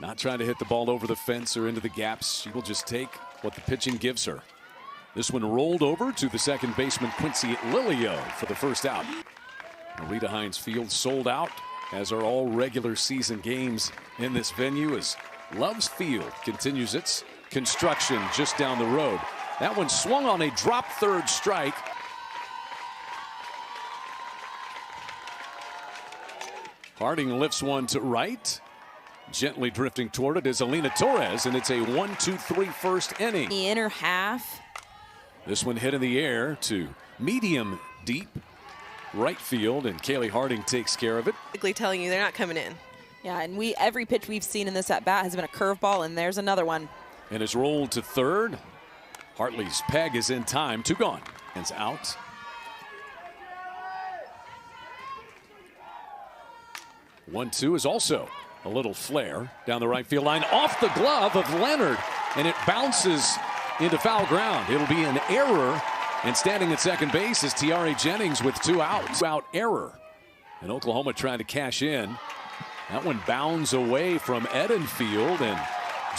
Not trying to hit the ball over the fence or into the gaps. She will just take what the pitching gives her. This one rolled over to the second baseman, Quincy Lilio, for the first out. Rita Hines Field sold out, as are all regular season games in this venue, as Loves Field continues its construction just down the road. That one swung on a drop third strike. Harding lifts one to right. Gently drifting toward it is Alina Torres, and it's a 1-2-3 first inning. The inner half. This one hit in the air to medium deep right field, and Kaylee Harding takes care of it. Telling you they're not coming in. Yeah, and every pitch we've seen in this at bat has been a curveball, and there's another one. And it's rolled to third. Hartley's peg is in time. 2 gone. It's out. One-two is also a little flare down the right field line, off the glove of Leonard, and it bounces into foul ground. It'll be an error, and standing at second base is Tiare Jennings with 2 outs. Out error, and Oklahoma trying to cash in. That one bounds away from Edenfield, and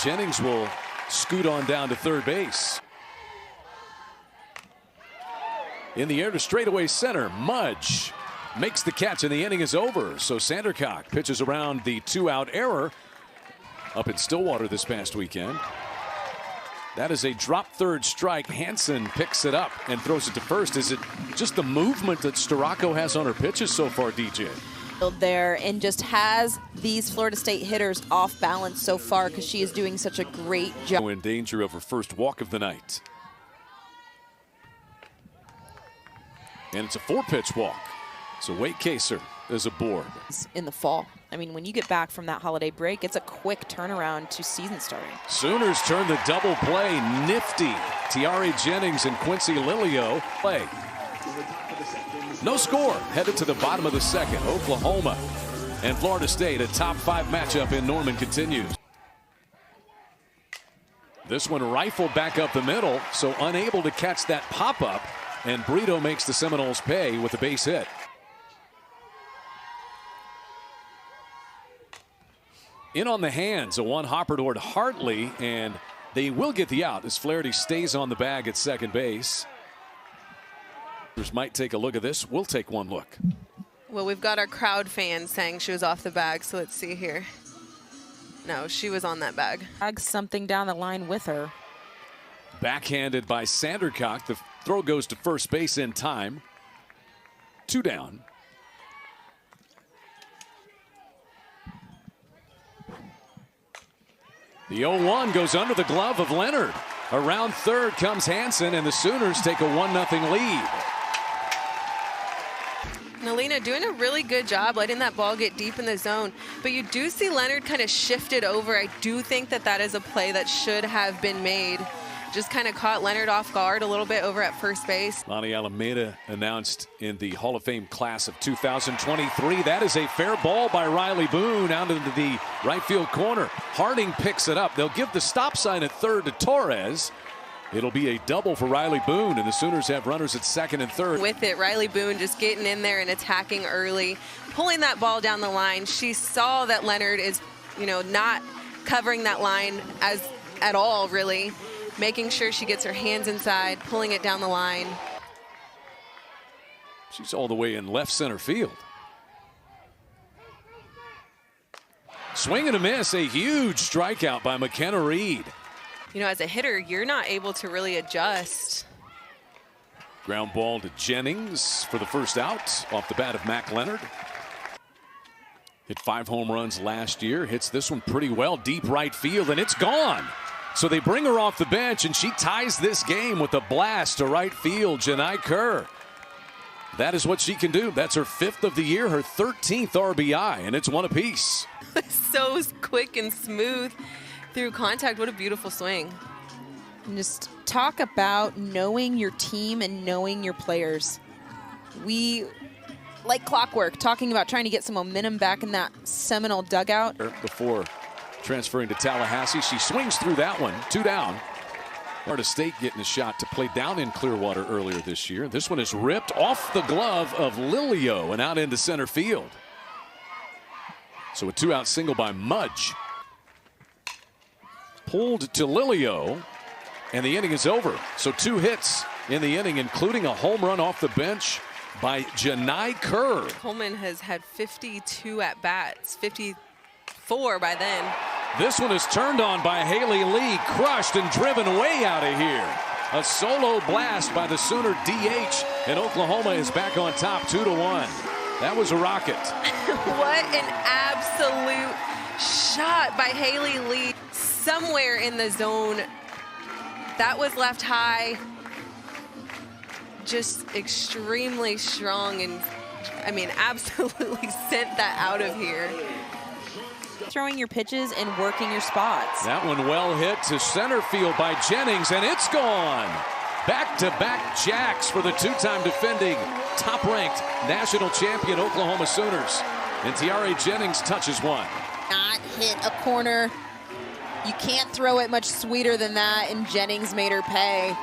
Jennings will scoot on down to third base. In the air to straightaway center, Mudge makes the catch, and the inning is over. So Sandercock pitches around the 2-out error up in Stillwater this past weekend. That is a drop third strike. Hansen picks it up and throws it to first. Is it just the movement that Storako has on her pitches so far, DJ? There, and just has these Florida State hitters off balance so far, because she is doing such a great job. In danger of her first walk of the night. And it's a 4-pitch walk. So Wade Kaser is aboard. In the fall. I mean, when you get back from that holiday break, it's a quick turnaround to season starting. Sooners turn the double play. Nifty. Tiare Jennings and Quincy Lilio play. No score. Headed to the bottom of the second. Oklahoma and Florida State, a top 5 matchup in Norman, continues. This one rifled back up the middle, so unable to catch that pop-up. And Brito makes the Seminoles pay with a base hit. In on the hands, a one-hopper toward Hartley, and they will get the out as Flaherty stays on the bag at second base. Might take a look at this. We'll take one look. Well, we've got our crowd fans saying she was off the bag, so let's see here. No, she was on that bag. Drags something down the line with her. Backhanded by Sandercock. The throw goes to first base in time. 2 down. The 0-1 goes under the glove of Leonard. Around third comes Hansen, and the Sooners take a 1-0 lead. Alina doing a really good job letting that ball get deep in the zone, but you do see Leonard kind of shifted over. I do think that is a play that should have been made. Just kind of caught Leonard off guard a little bit over at first base. Lonnie Alameda announced in the Hall of Fame class of 2023. That is a fair ball by Riley Boone out into the right field corner. Harding picks it up. They'll give the stop sign at third to Torres. It'll be a double for Riley Boone, and the Sooners have runners at second and third. With it, Riley Boone just getting in there and attacking early, pulling that ball down the line. She saw that Leonard is, not covering that line at all, really. Making sure she gets her hands inside, pulling it down the line. She's all the way in left center field. Swing and a miss, a huge strikeout by McKenna Reed. As a hitter, you're not able to really adjust. Ground ball to Jennings for the first out off the bat of Mac Leonard. Hit 5 home runs last year, hits this one pretty well, deep right field, and it's gone. So they bring her off the bench, and she ties this game with a blast to right field. Janai Kerr. That is what she can do. That's her 5th of the year, her 13th RBI, and it's one apiece. So quick and smooth through contact. What a beautiful swing. And just talk about knowing your team and knowing your players. We, like clockwork, talking about trying to get some momentum back in that Seminole dugout. Before transferring to Tallahassee, she swings through that one. 2 down. Florida State getting a shot to play down in Clearwater earlier this year. This one is ripped off the glove of Lilio and out into center field. So a 2-out single by Mudge. pulled to Lilio, and the inning is over. So 2 hits in the inning, including a home run off the bench by Janai Kerr. Coleman has had 52 at-bats, 54 by then. This one is turned on by Haley Lee, crushed and driven way out of here. A solo blast by the Sooner DH, and Oklahoma is back on top 2-1. That was a rocket. What an absolute shot by Haley Lee. Somewhere in the zone. That was left high. Just extremely strong, and I mean, absolutely sent that out of here. Throwing your pitches and working your spots. That one well hit to center field by Jennings, and it's gone. Back-to-back jacks for the 2-time defending top-ranked national champion Oklahoma Sooners. And Tiare Jennings touches one. Not hit a corner. You can't throw it much sweeter than that, and Jennings made her pay.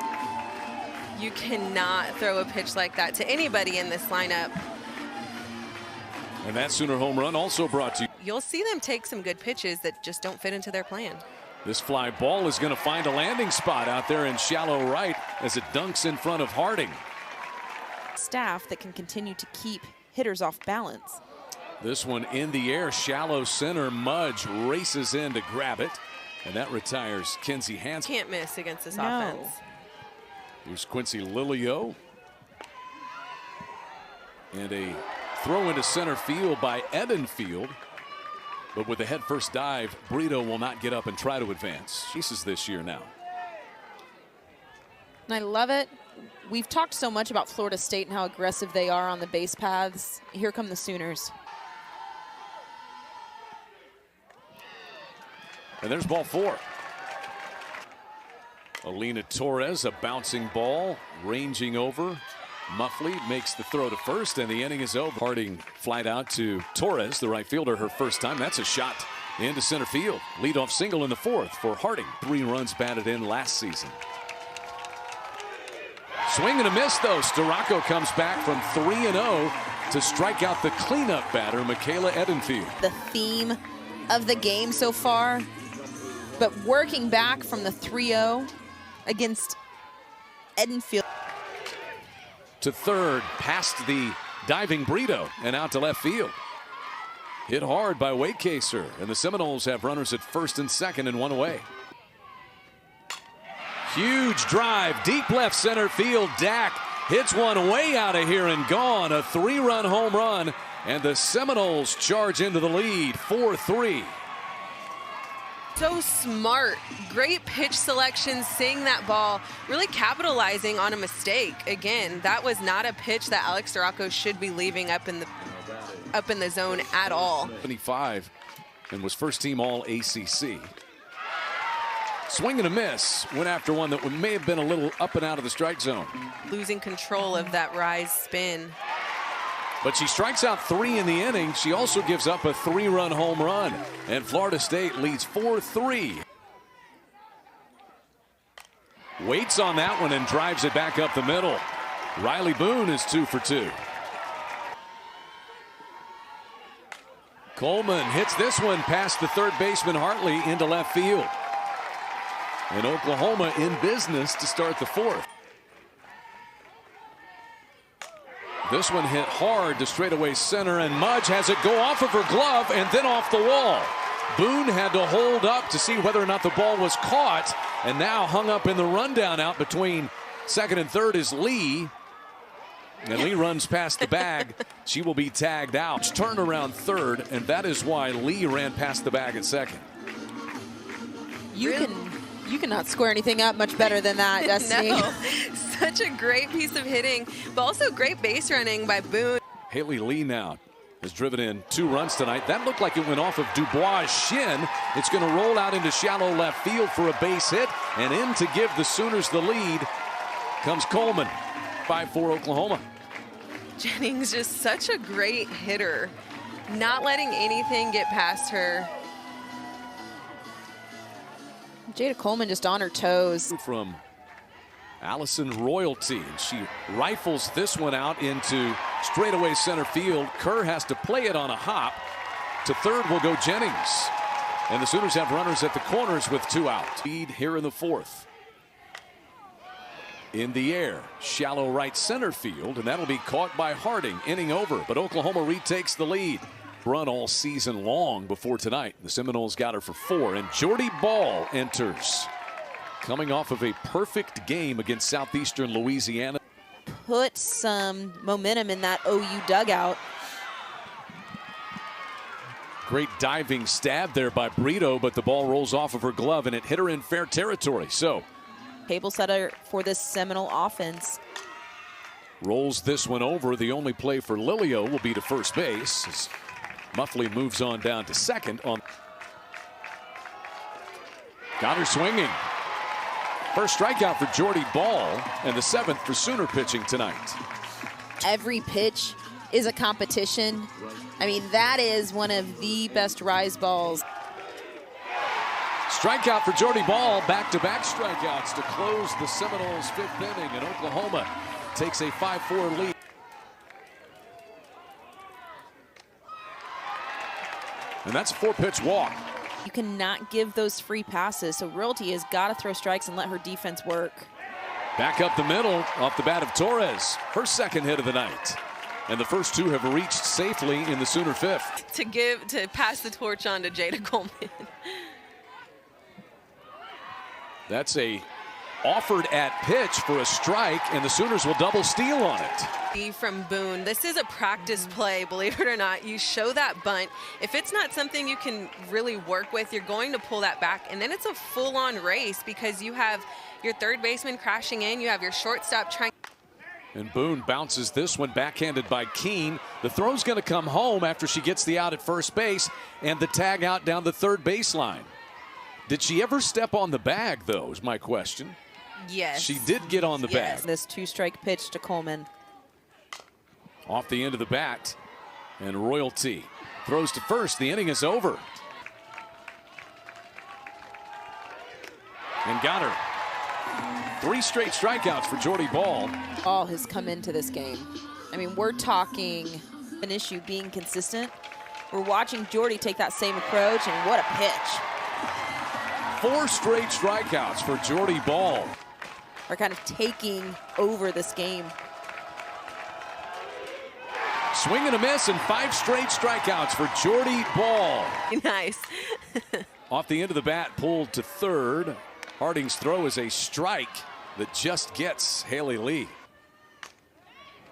You cannot throw a pitch like that to anybody in this lineup. And that Sooner home run also brought to you. You'll see them take some good pitches that just don't fit into their plan. This fly ball is going to find a landing spot out there in shallow right as it dunks in front of Harding. Staff that can continue to keep hitters off balance. This one in the air, shallow center. Mudge races in to grab it, and that retires Kenzie Hansen. Can't miss against this offense. Here's Quincy Lilio. And a throw into center field by Edenfield. But with the head first dive, Brito will not get up and try to advance. She's this year now. And I love it. We've talked so much about Florida State and how aggressive they are on the base paths. Here come the Sooners. And there's ball 4. Alina Torres, a bouncing ball, ranging over. Muffley makes the throw to first, and the inning is over. Harding flied out to Torres, the right fielder, her first time. That's a shot into center field. Leadoff single in the 4th for Harding. 3 runs batted in last season. Swing and a miss, though. Storako comes back from 3-0 to strike out the cleanup batter, Michaela Edenfield. The theme of the game so far, but working back from the 3-0 against Edenfield. To third, past the diving Brito and out to left field. Hit hard by Wakecaser, and the Seminoles have runners at first and second and 1 away. Huge drive, deep left center field. Dak hits one way out of here and gone. A 3-run home run, and the Seminoles charge into the lead, 4-3. So smart, great pitch selection, seeing that ball, really capitalizing on a mistake. Again, that was not a pitch that Alex Storako should be leaving up in the zone at all. 75 and was first team all ACC. Swing and a miss. Went after one that may have been a little up and out of the strike zone. Losing control of that rise spin. But she strikes out 3 in the inning. She also gives up a 3-run home run. And Florida State leads 4-3. Waits on that one and drives it back up the middle. Riley Boone is 2 for 2. Coleman hits this one past the third baseman Hartley into left field. And Oklahoma in business to start the 4th. This one hit hard to straightaway center, and Mudge has it go off of her glove and then off the wall. Boone had to hold up to see whether or not the ball was caught, and now hung up in the rundown out between second and third is Lee. And Lee runs past the bag. She will be tagged out. Turned around third, and that is why Lee ran past the bag at second. You cannot square anything up much better than that, Destiny. No, such a great piece of hitting, but also great base running by Boone. Haley Lee now has driven in 2 runs tonight. That looked like it went off of Dubois' shin. It's going to roll out into shallow left field for a base hit, and in to give the Sooners the lead comes Coleman. 5-4 Oklahoma. Jennings just such a great hitter, not letting anything get past her. Jada Coleman just on her toes. From Allison Royalty, and she rifles this one out into straightaway center field. Kerr has to play it on a hop. To third will go Jennings. And the Sooners have runners at the corners with 2 out. Lead here in the 4th. In the air, shallow right center field, and that'll be caught by Harding. Inning over, but Oklahoma retakes the lead. Run all season long before tonight. The Seminoles got her for 4, and Jordy Ball enters. Coming off of a perfect game against Southeastern Louisiana. Put some momentum in that OU dugout. Great diving stab there by Brito, but the ball rolls off of her glove, and it hit her in fair territory. So, Table setter for this Seminole offense. Rolls this one over. The only play for Lilio will be to first base as Muffley moves on down to second. Got her swinging. First strikeout for Jordy Ball, and the 7th for Sooner pitching tonight. Every pitch is a competition. I mean, that is one of the best rise balls. Strikeout for Jordy Ball. Back-to-back strikeouts to close the Seminoles' 5th inning, and Oklahoma takes a 5-4 lead. And that's a 4-pitch walk. You cannot give those free passes, so Realty has got to throw strikes and let her defense work. Back up the middle off the bat of Torres. Her 2nd hit of the night. And the first 2 have reached safely in the Sooner 5th. To pass the torch on to Jada Coleman. That's a offered at pitch for a strike, and the Sooners will double steal on it. From Boone, this is a practice play, believe it or not. You show that bunt. If it's not something you can really work with, you're going to pull that back, and then it's a full-on race because you have your third baseman crashing in, you have your shortstop trying. And Boone bounces this one, backhanded by Keene. The throw's going to come home after she gets the out at first base and the tag out down the third baseline. Did she ever step on the bag, though, is my question. Yes. She did get on the bag. This 2-strike pitch to Coleman. Off the end of the bat, and Royalty throws to first. The inning is over. And got her. 3 straight strikeouts for Jordy Ball. All has come into this game. I mean, we're talking an issue being consistent. We're watching Jordy take that same approach, and what a pitch. 4 straight strikeouts for Jordy Ball. Are kind of taking over this game. Swing and a miss, and 5 straight strikeouts for Jordy Ball. Nice. Off the end of the bat, pulled to third. Harding's throw is a strike that just gets Haley Lee.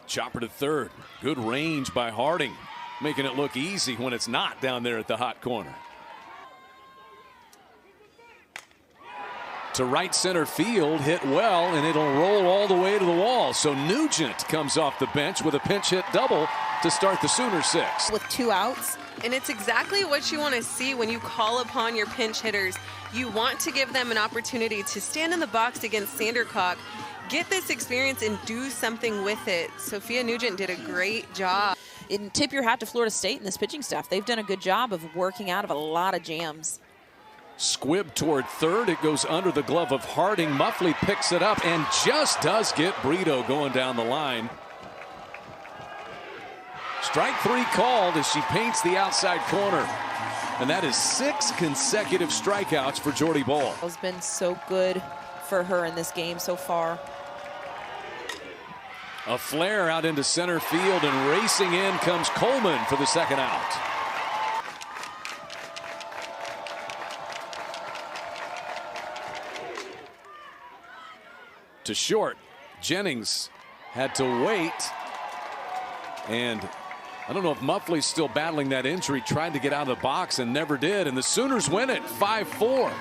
Chopper to third. Good range by Harding, making it look easy when it's not down there at the hot corner. To right center field, hit well, and it'll roll all the way to the wall. So Nugent comes off the bench with a pinch hit double to start the Sooner 6th. With 2 outs. And it's exactly what you want to see when you call upon your pinch hitters. You want to give them an opportunity to stand in the box against Sandercock, get this experience, and do something with it. Sophia Nugent did a great job. And tip your hat to Florida State and this pitching staff. They've done a good job of working out of a lot of jams. Squibb toward third. It goes under the glove of Harding. Muffley picks it up and just does get Brito going down the line. Strike 3 called as she paints the outside corner. And that is 6 consecutive strikeouts for Jordy Ball. It's been so good for her in this game so far. A flare out into center field, and racing in comes Coleman for the 2nd out. To short, Jennings had to wait, and I don't know if Muffley's still battling that injury, tried to get out of the box and never did, and the Sooners win it 5-4.